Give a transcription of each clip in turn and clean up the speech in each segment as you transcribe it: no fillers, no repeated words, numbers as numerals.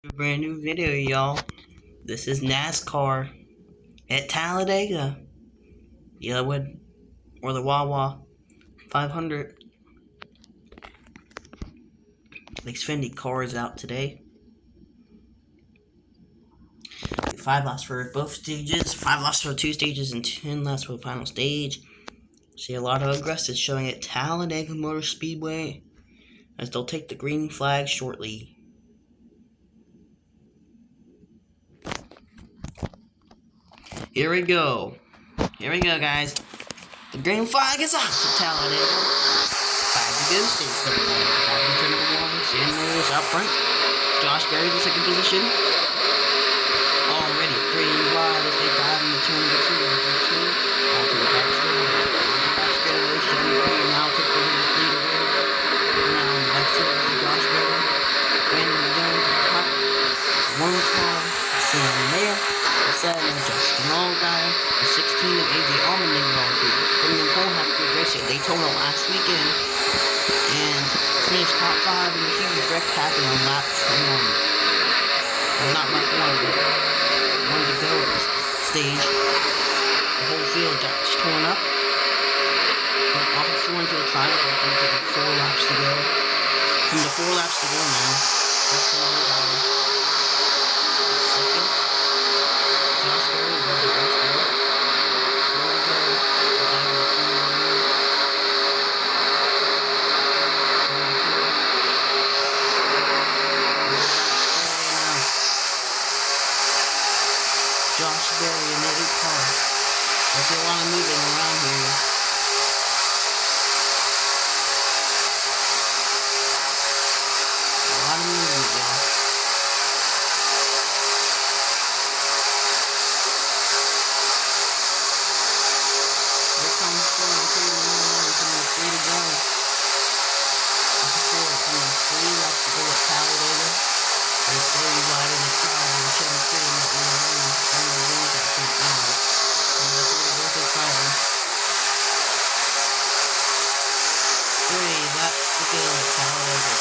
A brand new video, y'all. This is NASCAR at Talladega. Yeah, or the Wawa 500. Xfinity car is out today. 5 laps for both stages, 5 laps for 2 stages, and 10 laps for the final stage. See a lot of aggressives showing at Talladega Motor Speedway as they'll take the green flag shortly. Here we go. Here we go, guys. The green flag is out for Talladega. 5 to go. Stage number 1. Sam Lewis out front. Josh Berry in second position. Already 3 wide as they dive into turn number 2. Onto the back straightaway. Chevy Berry now took the lead away. Now on the back straightaway, Josh Berry. Brandon Jones at the top. 1 car, Sam Mayer. The 7 is Justin Allgaier. The 16 of AJ Allman they all do. Bringing home have a good race at Daytona last weekend. And finished top 5 in the huge wreck happened on lap 1. Well, not lap 1, but 1 to go at this stage. The whole field got torn up. But off of 4 into the trial, we're going to take 4 laps to go. From the 4 laps to go now. That's the long second. Josh Berry was the race there. 4 to go. Josh Berry in the 8 car. I see a lot of moving around here. A lot of movement, y'all. Here comes 4 and 2 to 1 coming 3 to go. This is 4 coming 3 laps to go at Talladega. They stay wide in the crowd and Chevy Berry not in the lane. And the lanes at St. Now. And that's what it goes to Friday. 3 laps to go at Talladega.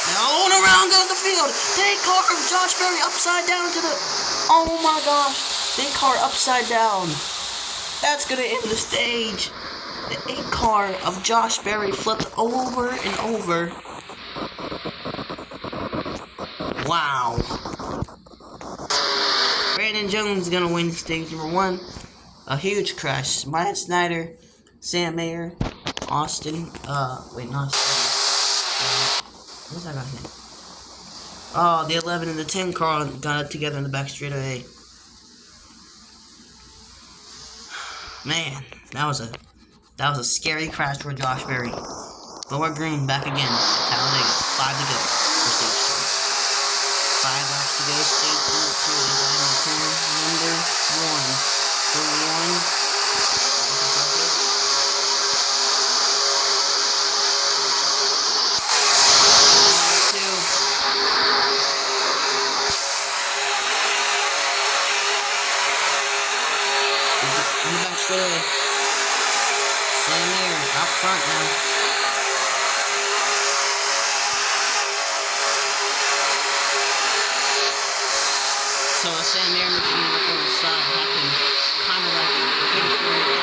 Now, and around goes the field. Big car of Josh Berry upside down to the... Oh my gosh. Big car upside down. That's going to end the stage. The 8 car of Josh Berry flipped over and over. Wow. Brandon Jones is going to win stage number 1. A huge crash. Maya Snyder, Sam Mayer, Austin, wait, not Austin. What's that guy's name? Oh, the 11 and the 10 car got it together in the back straightaway. Man, that was a scary crash for Josh Berry. But we're green back again. Talladega, 5 to go for stage 2. 5 laps to go, stage number 1 for 1. In the back straightaway. Sam Mayer out front now. So the Sam Mayer machine up on the side happened kind of like the finish for the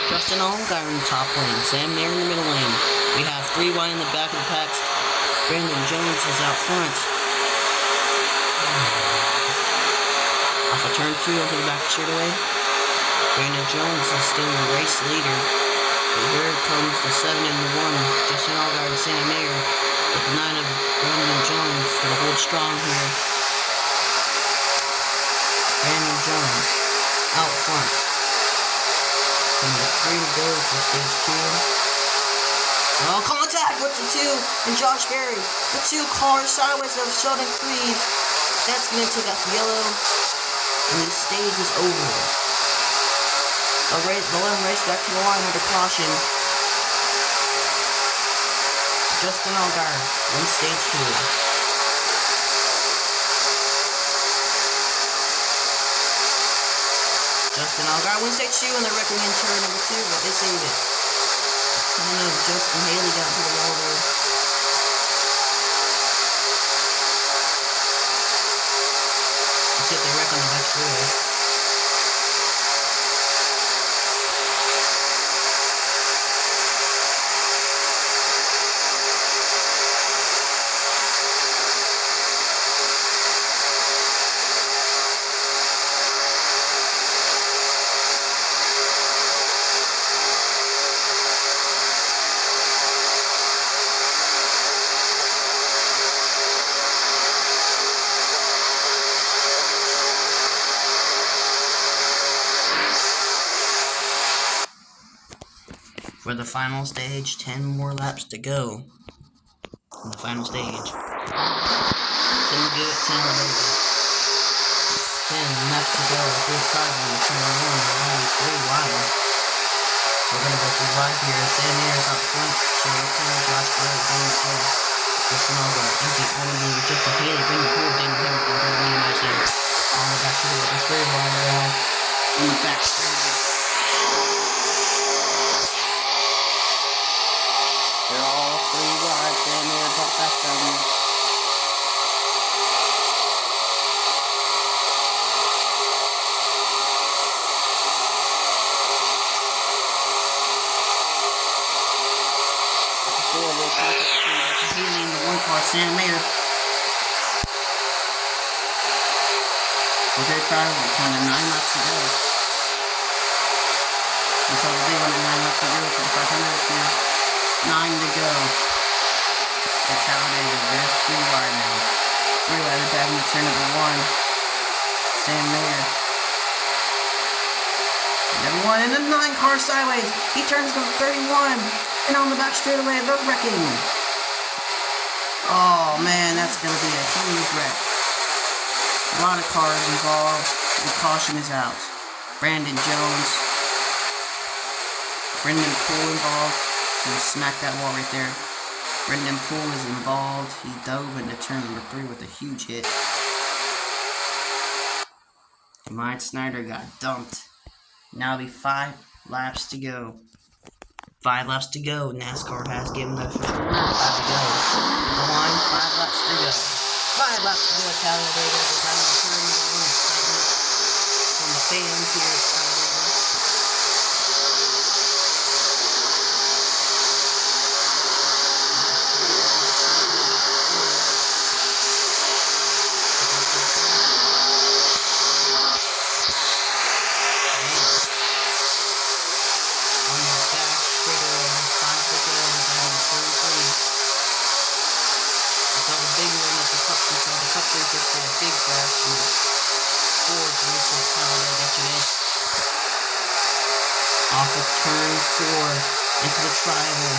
Justin Allgaier in the top lane, Sam Mayer in the middle lane. We have 3 wide in the back of the packs. Brandon Jones is out front. Off of turn 2 onto the back straightaway. Brandon Jones is still the race leader. But here comes the 7 and the 1, Justin Allgaier and Sam Mayer. But the 9 of Brandon Jones gonna hold strong here. Brandon Jones out front. Coming 3 to go for stage 2. Oh, contact with the 2 and Josh Berry. The 2 cars sideways of Sheldon Creed. That's going to take off yellow. And the stage is over. The 11 race back to the line under caution. Justin Allgaier wins stage 2. Justin Allgaier wins stage 2, and they're wrecking in turn number 2, but they save it. Son of Justin Haley got to the wall there. Let's see if they wreck on the back straightaway. For the final stage, 10 more laps to go. In the final stage. Can we do it? 10 laps. 10 laps to go. If we're driving to turn 1, we're only 3 wide. We're gonna go 3 wide here. Sam Ayers up front. Sherlock, Josh Berry, Daniel Close. Justin Allgaier, empty, Adam Justin Haley, Brendan Poole, Daniel Hamilton, Brendan Madison. On the back straight, it's 3 wide now. In the back straight. They're all 3 wide. Sam Ayers up back down. Haley in the 1 car, Sam Mayer. Jose Prado, kind of 9 laps to go. We saw the big one at 9 laps to go for the 500 minutes here. 9 to go. That's how it is. There's 3 wide now. 3 wide back in the turn number 1. Sam Mayer. Number 1 in the 9 car sideways. He turns to 31. And on the back straightaway, they're wrecking. Oh man, that's going to be a huge wreck. A lot of cars involved. The caution is out. Brandon Jones. Brendan Poole involved. So he smacked that wall right there. Brendan Poole is involved. He dove into turn number 3 with a huge hit. And Mike Snyder got dumped. Now it'll be 5 laps to go. 5 laps to go. NASCAR has given the official 5 to go. The line, 5 laps to go. 5 laps to go at Talladega. It's kind of a turn number 1 excitement from the fans here at Talladega. Big crash in the Ford race at Talladega today. Off of turn 4 into the triangle.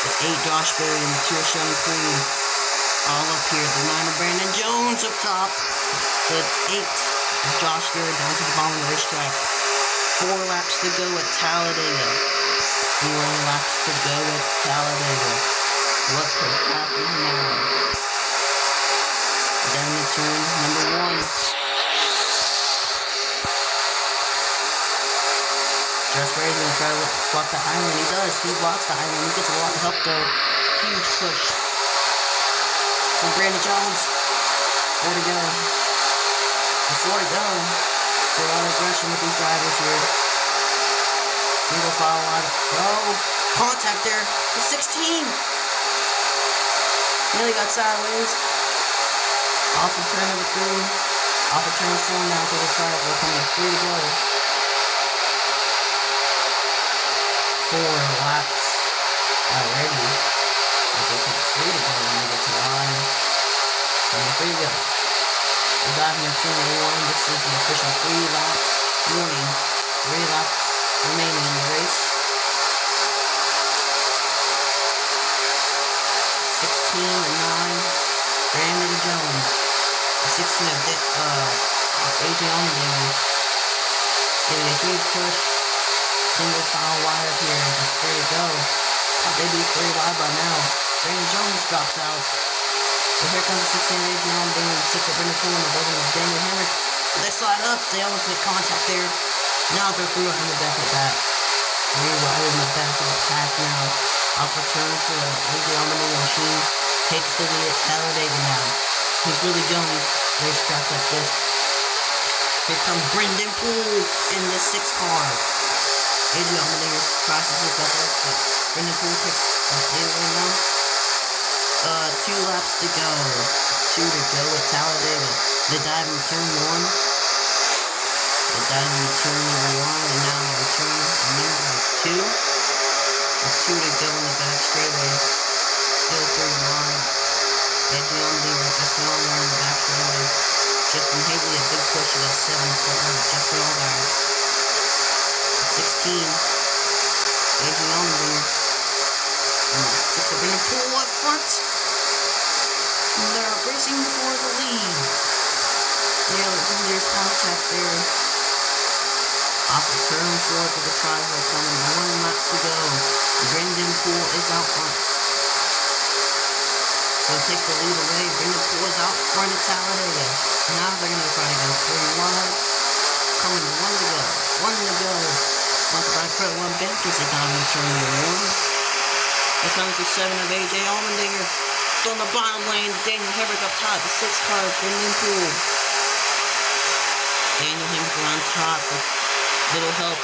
The 8 Josh Berry and the 2 Sean Queen. All up here. The 9 of Brandon Jones up top. The 8 of Josh Berry down to the bottom of the racetrack. 4 laps to go at Talladega. 4 laps to go at Talladega. What could happen now? Down the turn number 1. Josh Berry's going to try to block the island. He does. He blocks the island. He gets a lot of help though. Huge push from Brandon Jones. 4 to go. There's 4 to go. So a lot of aggression with these drivers here. Single file line. Oh, contact there. The 16. Nearly got sideways. Off of turn number 3. Off of turn 4 now to the side. We're coming 3 to go. 4 laps already. If they take 3 to go, then they get to the line. And 3 to go. We're driving in turn number 1. This is the official 3 lap warning. 3 laps remaining in the race. 16 and 9. Brandon Jones. 16 of AJ Allmendinger. Giving a huge push. Single file wide up here. Just 3 to go. Thought they'd be 3 wide by now. Brandon Jones drops out. But here comes the 16 Adrian Allmendinger, the 6 at Brendan Poole, and the 11 of Daniel Hemrick. They slide up, they almost make contact there. Now they're through on the back of the bat. 3 wide in the back of the pack now. Off return for the Adrian Allmendinger machine. Takes the lead at Talladega now. He's really doing these racetracks like this. Here comes Brendan Poole in the 6 car. Adrian Allmendinger crosses it back up, but Brendan Poole takes that lead right now. 2 laps to go. 2 to go at Talladega. They dive in turn 1. They dive in turn number 1, and now return number 2. With 2 to go in the back straightaway. Still 3 wide. Adrian Allmendinger, Justin Allgaier in the back straightaway. Justin Haley, a big push of that 7 car. Justin Allgaier. 16. Adrian Allmendinger. And 6 of Brendan Poole up front. They're racing for the lead. Their contact there. Off the turn 4 for the triangle coming. 1 lap to go. Brendan Poole is out front. They'll take the lead away. Brendan Poole is out front at Talladega. Now they're going to try to go 3 wide. Coming 1 to go. 1 to go. Sponsored by Credit One Bank as they dive in turn number 1. Here comes the 7 of AJ Allmendinger. On the bottom lane, Daniel Hemrick up top, the 6 car, Brendan Poole. Daniel Hemrick on top with little help.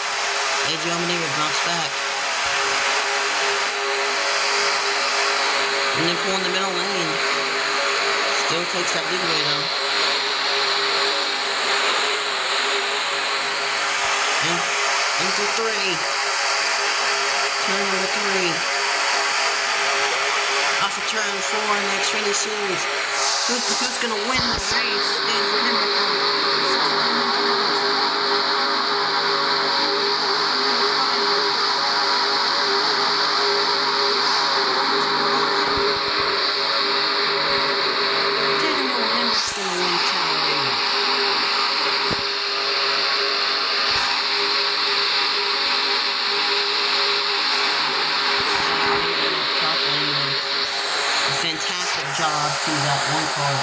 AJ Allmendinger drops back. Brendan Poole in the middle lane. Still takes that lead away though. Into 3. Turn number 3. Off of turn 4 in the Xfinity Series. Who's gonna win the race? Daniel Hemrick. Daniel Hemrick's gonna win Talladega. Fantastic job to that 1 car.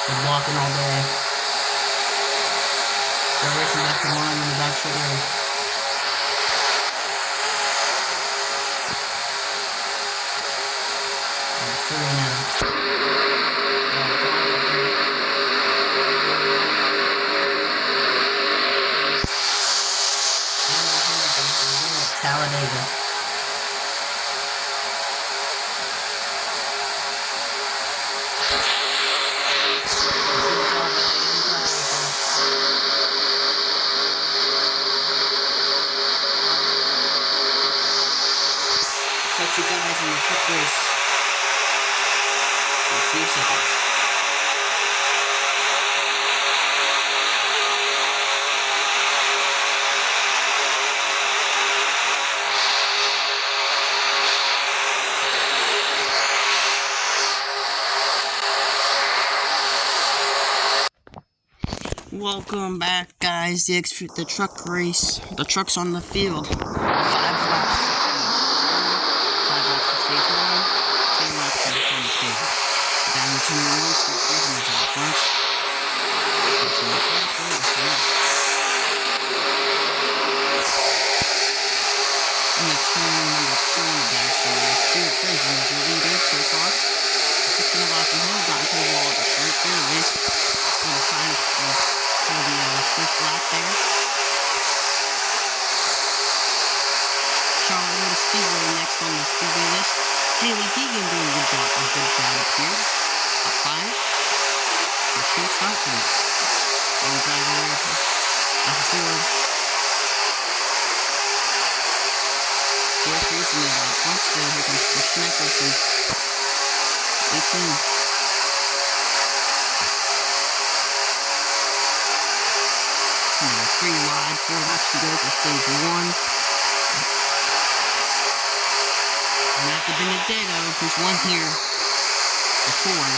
They're blocking all day. They're racing back to 1 in the back straightaway. And 3 now. Talladega. Catch you guys in the truck race in a few seconds. Welcome back, guys. The truck race. The truck's on the field. 5 laps. 5 laps to stage 1. 10 laps to the front stage. Down to turn 1. Start freezing is out front. And the turn number 2 in the back stage. Stuart Fraser is your leader so far. 16 of Austin Hill got into the wall at the front fairway. For the sign for the first lap there. Charlotte Speedway next on the speedway list. Haley Deegan doing a good job up here. Top 5. A short start for it. One driver there. Off the field. Still freezing it out front still. Here comes Christian Nicholson. 18. Now 3 wide, 4 laps to go for stage 1. Matt Benedetto, who's won here before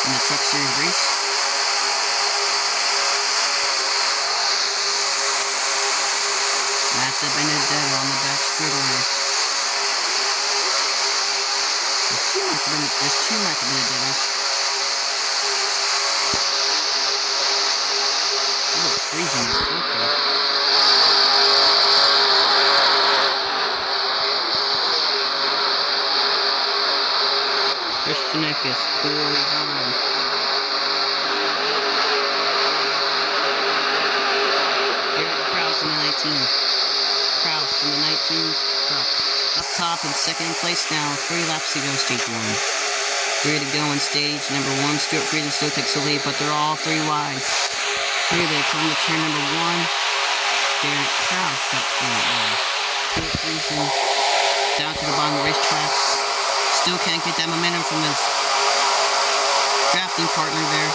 in the Truck Series race. Matt Benedetto on the back straightaway. There's two Matt Benedettos. Oh, freezing. Okay. Christian Eckes, poorly on. Derek Kraus in the 19. Kraus in the 19 truck. Up top in second place now. 3 laps to go, stage 1. 3 to go in stage number 1. Stuart Friesen still takes the lead, but they're all 3 wide. Here they come to turn number 1. Derek Kraus up front now. Stuart Friesen down to the bottom of the racetrack. Still can't get that momentum from his drafting partner there.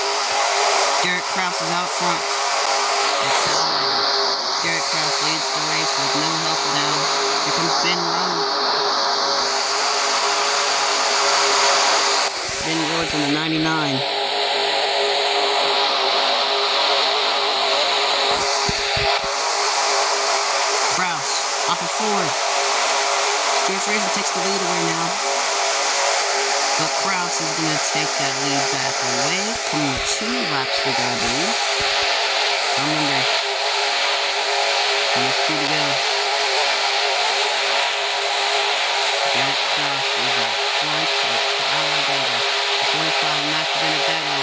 Derek Kraus is out front. It's Talladega. Derek Kraus leads the race with no help now. Here comes Ben Rhodes. Ben Rhodes in the 99. Kraus off of 4. Stuart Friesen takes the lead away now. But Kraus is going to take that lead back away. Coming with 2 laps to go, I believe. Remember, there's 2 to go. Derek Kraus is out front at Talladega. 25, Matt Benedetto.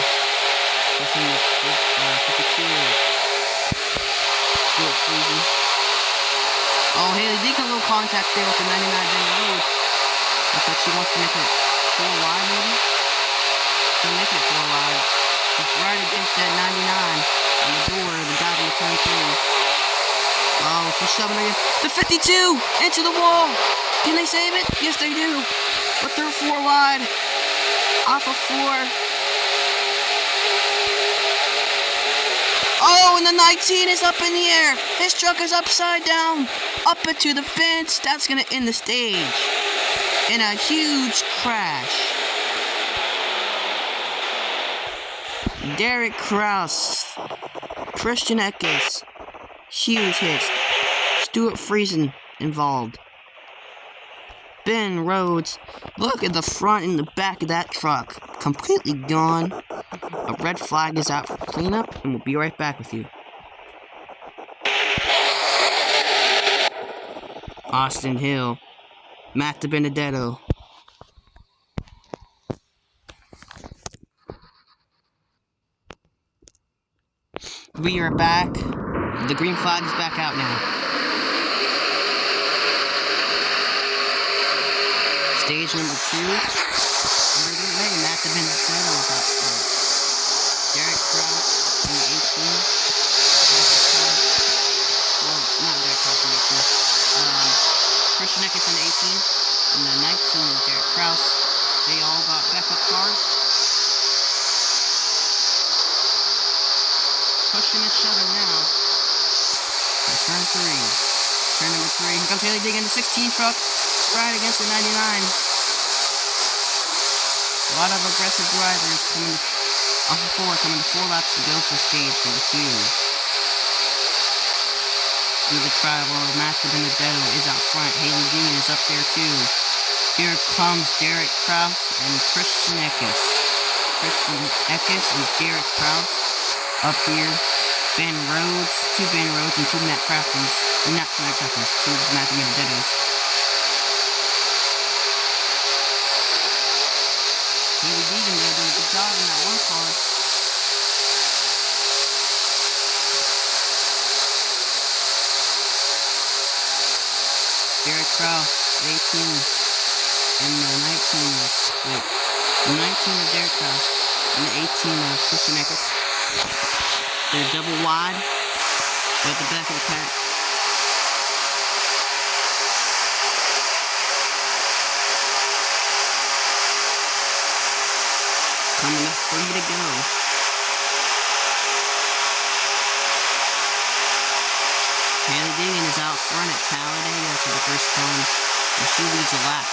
Pushing the 52. Stuart Friesen. Oh, Haley did get a little contact there with the 99 Ben Rhodes. Looks like she wants to make it 4 wide, maybe? She'll make it 4 wide. She's right against that 99 on the door, the guy on the turn 3. Oh, she's shoving again. The 52 into the wall. Can they save it? Yes, they do. But they're 4 wide. Off of 4. Oh, and the 19 is up in the air. His truck is upside down. Up into the fence. That's going to end the stage. In a huge crash. Derek Kraus. Christian Eckes. Huge hits. Stuart Friesen involved. Ben Rhodes. Look at the front and the back of that truck. Completely gone. A red flag is out for cleanup, and we'll be right back with you. Austin Hill. Matt Benedetto. We are back. The green flag is back out now. Stage number 2. Matt Benedetto is out front. Derek Kraus in the 18. Well, not Derek Kraus in the 18. Christian Eckes in the 18. And the 19 is Derek Kraus. They all got backup cars. Pushing and shoving now. Turn 3. Turn number 3. Here comes Haley Dig in the 16 truck. Right against the 99. A lot of aggressive drivers coming off of 4, coming to 4 laps to go for stage number 2. Through the travel, Matt Benedetto is out front. Haley Dean is up there too. Here comes Derek Kraus and Christian Eckes. Christian Eckes and Derek Kraus up here. Ben Rhodes, 2 Ben Rhodes and 2 Matt Craftons. Not 2 Matt Craftons, 2 Matt Benedettos. Haley Deegan there doing a good job in that one car. Derek Kraus, 18, and the 19 the 19 of Derek Kraus, and the 18 of Christian Eckes. They're double wide, but at the back of the pack. Coming up 3 to go. Haley Deegan is out front at Talladega for the first time, and she leads a lap.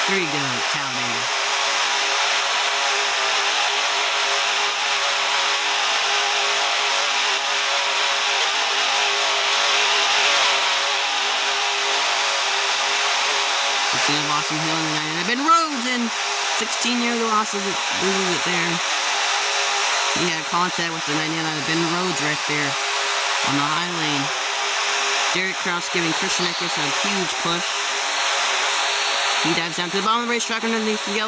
3 to go at Talladega. Austin Hill in the Ben Rhodes, and 16-year losses loses it there. He had contact with the 99 of Ben Rhodes right there on the high lane. Derek Kraus giving Christian Eckes a huge push. He dives down to the bottom of the racetrack underneath the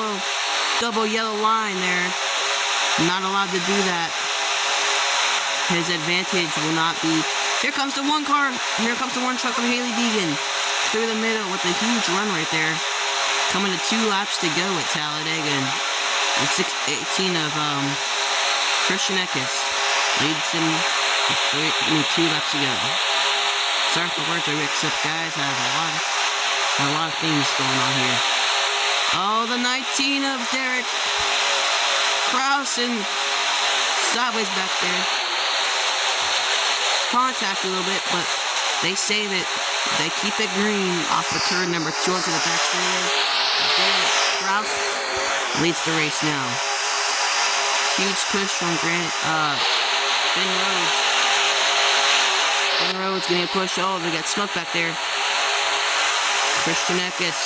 double yellow line there. Not allowed to do that. His advantage will not be. Here comes the one car. Here comes the one truck of Hailie Deegan through the middle with a huge run right there. Coming to 2 laps to go at Talladega. And 6:18 of Christian Eckes leads him to 2 laps to go. Sorry for words I mix up, guys. I have a lot of things going on here. Oh, the 19 of Derek Kraus and sideways back there. Contact a little bit, but they save it. They keep it green off the turn number 2 onto the back straightaway. Derek Kraus leads the race now. Huge push from Ben Rhodes. Ben Rhodes getting a push. Oh, they got smoke back there. Christian Eckes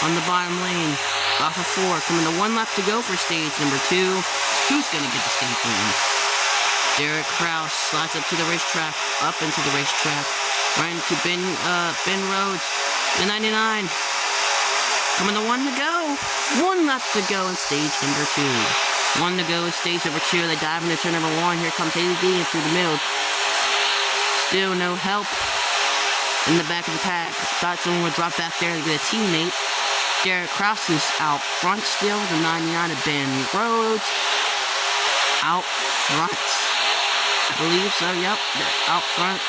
on the bottom lane. Off of 4. Coming to 1 lap to go for stage number 2. Who's going to get the stage win? Derek Kraus slides up to the racetrack. Up into the racetrack. Right into Ben Rhodes. The 99. Coming to 1 to go. 1 lap to go in stage number 2. 1 to go in stage number 2. They dive into turn number 1. Here comes Hailie Deegan through the middle. Still no help in the back of the pack. Thought someone would drop back there to get a teammate. Derek Kraus is out front still. The 99 of Ben Rhodes. Out front. I believe so, yep. Out front.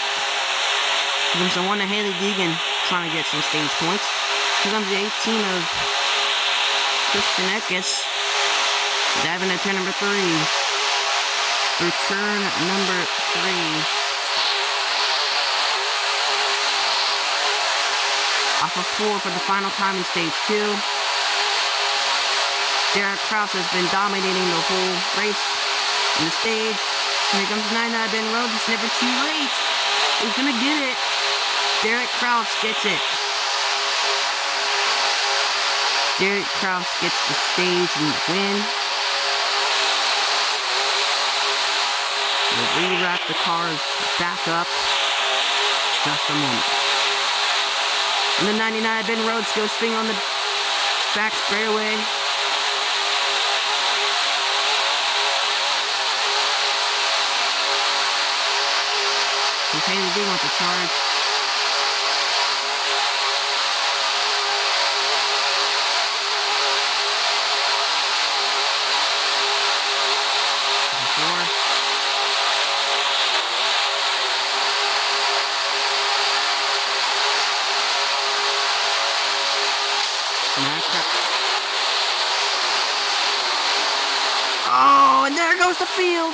Here comes the 1 of Hailie Deegan trying to get some stage points. Here comes the 18 of Christian Eckes. Diving at turn number 3. Through turn number 3. Off of 4 for the final time in stage 2. Derek Kraus has been dominating the whole race in the stage. Here comes the 99 Ben Rhodes. It's never too late. He's gonna get it. Derek Kraus gets it. Derek Kraus gets the stage win. We'll re-wrap the cars back up. Just a moment. And the 99 Ben Rhodes goes spin on the back straightaway. He's Hailie Deegan with the charge. Oh, and there goes the field.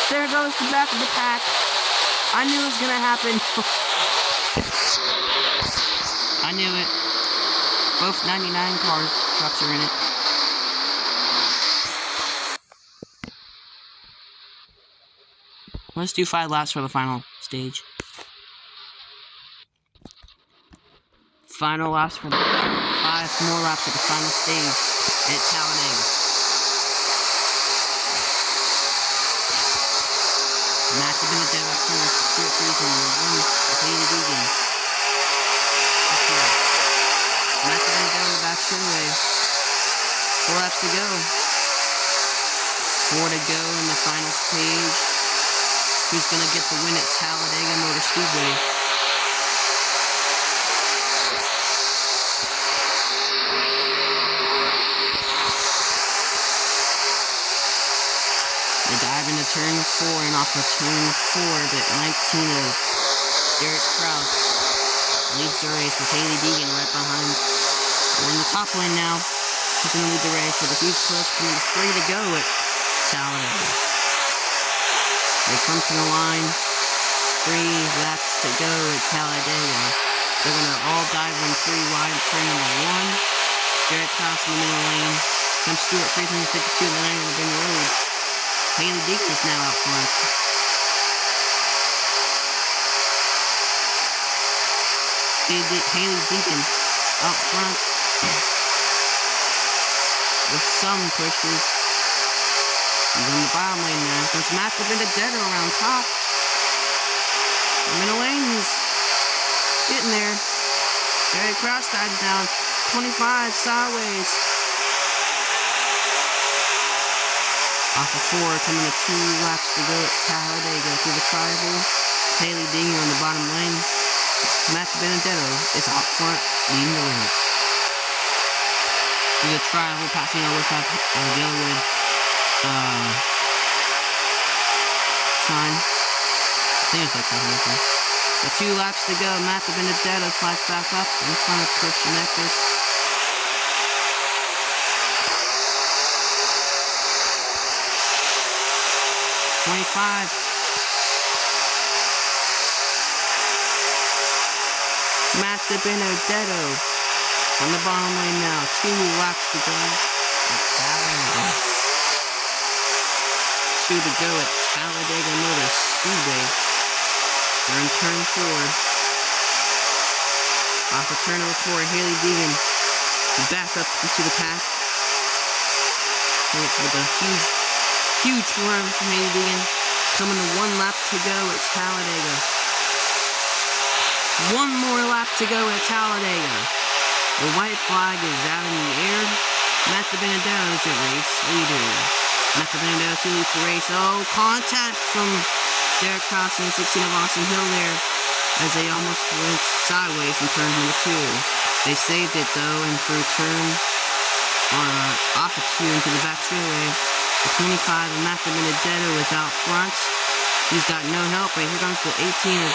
There goes the back of the pack. I knew it was gonna happen. I knew it. Both 99 trucks are in it. Let's do 5 laps for the final stage. Final laps for the 5 more laps for the final stage at Talladega. Matt Benedetto turns Stuart Friesen and 1 with Hailie Deegan. Matt Benedetto on the back straightaway. 4 laps to go. 4 to go in the final stage. Who's gonna get the win at Talladega Motor Speedway? They dive into turn 4, and off of turn 4, the 19 of Derek Kraus leads the race with Hailie Deegan right behind. We're in the top lane now. He's going to lead the race with a huge push, coming to 3 to go at Talladega. They come to the line. 3 laps to go at Talladega. They're going to all dive in 3 wide, turn number 1. Derek Kraus in the middle lane. Comes Stuart Friesen in 52, and then I'm going to bring the road. Hailie Deegan is now out front. Hailie Deegan out front. with some pushes. He's on the bottom lane now. There's Matt the Benedetto around top. Middle lane, he's getting there. Very cross tides down. 25 sideways. Off of 4, coming to 2 laps to go at Talladega through the tribal. Haley Dinger on the bottom lane. Matt Benedetto is out front, leading the race. Through the tribal, passing over the Yellowwood sign. I think it's like that. With 2 laps to go, Matt Benedetto slides back up in front of Christian Eckes. Matt Benedetto on the bottom lane now. 2 laps to go. At Talladega. 2 to go at Talladega Motor Speedway. We're in turn 4. Off of turn number 4, Haley Deegan back up into the pack. With a huge run from Haley Deegan. Coming to 1 lap to go at Talladega. 1 more lap to go at Talladega. The white flag is out in the air. Matt Benedetto is your race leader. Matt Benedetto leads the race. Oh, contact from Derek Cross and 16 of Austin Hill there as they almost went sideways from turn number 2. They saved it though, and through turn off of 2 into the back straightaway. The 25 of Matt Benedetto is out front. He's got no help, but here comes the 18 of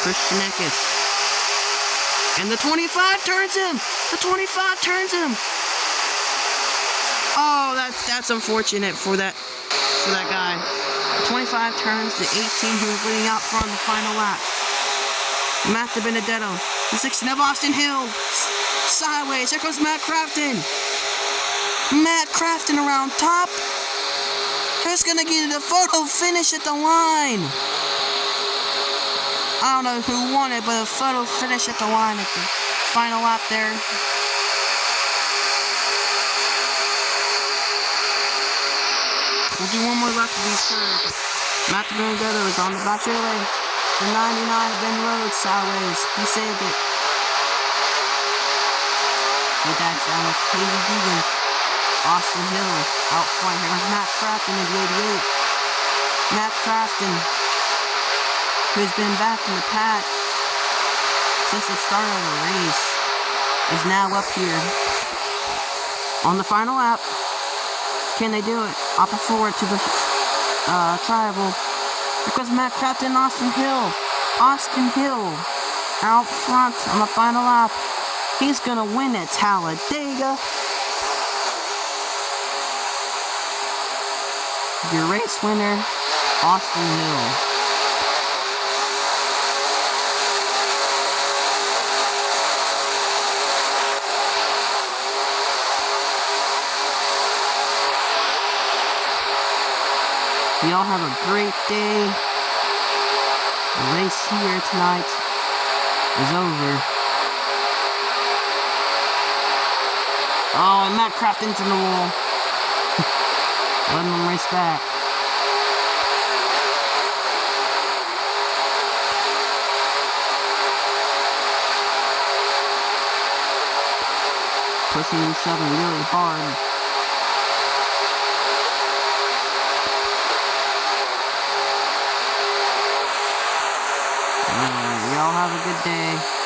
Christian Eckes. And the 25 turns him! The 25 turns him! Oh, that's unfortunate for that guy. The 25 turns the 18 who was leading out front the final lap. Matt Benedetto, the 16 of Austin Hill, sideways. Here comes Matt Crafton. Matt Crafton around top. Who's gonna get a photo finish at the line? I don't know who won it, but a photo finish at the line at the final lap there. We'll do 1 more lap to be sure. Matt Benedetto is on the back straightaway. The 99 Ben Rhodes sideways. He saved it. He dives down with Haley Deegan. Austin Hill out front. Here comes Matt Crafton in the 88. Matt Crafton, who's been back in the pack since the start of the race, is now up here on the final lap. Can they do it? Off of 4 to the tribal. Because Matt Crafton and Austin Hill. Austin Hill out front on the final lap. He's gonna win at Talladega. Your race winner, Austin Hill. Y'all have a great day. The race here tonight is over. Oh, and Matt Crafton's in the wall. Letting them race back. Pushing himself really hard. Y'all have a good day.